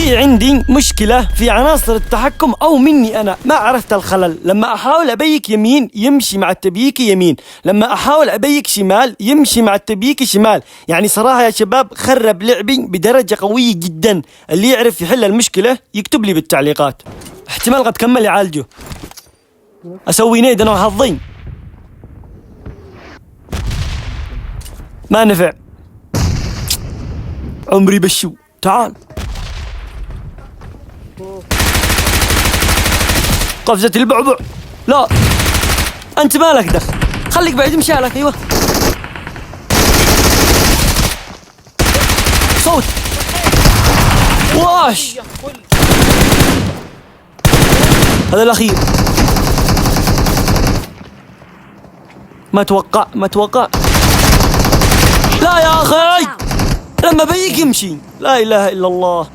في عندي مشكلة في عناصر التحكم أو مني أنا ما عرفت الخلل. لما أحاول أبيك يمين يمشي مع التبييك يمين، لما أحاول أبيك شمال يمشي مع التبييك شمال. يعني صراحة يا شباب خرب لعبي بدرجة قوية جدا. اللي يعرف يحل المشكلة يكتب لي بالتعليقات، احتمال قد كمل يعالجه. أسوي نيد أنا وحظين ما نفع. عمري بشو تعال. قفزة البعبع. لا أنت مالك دخل، خليك بعيد مشالك. أيوة صوت واش هذا الأخير. ما توقع. لا يا أخي لما بيك يمشي. لا إله إلا الله.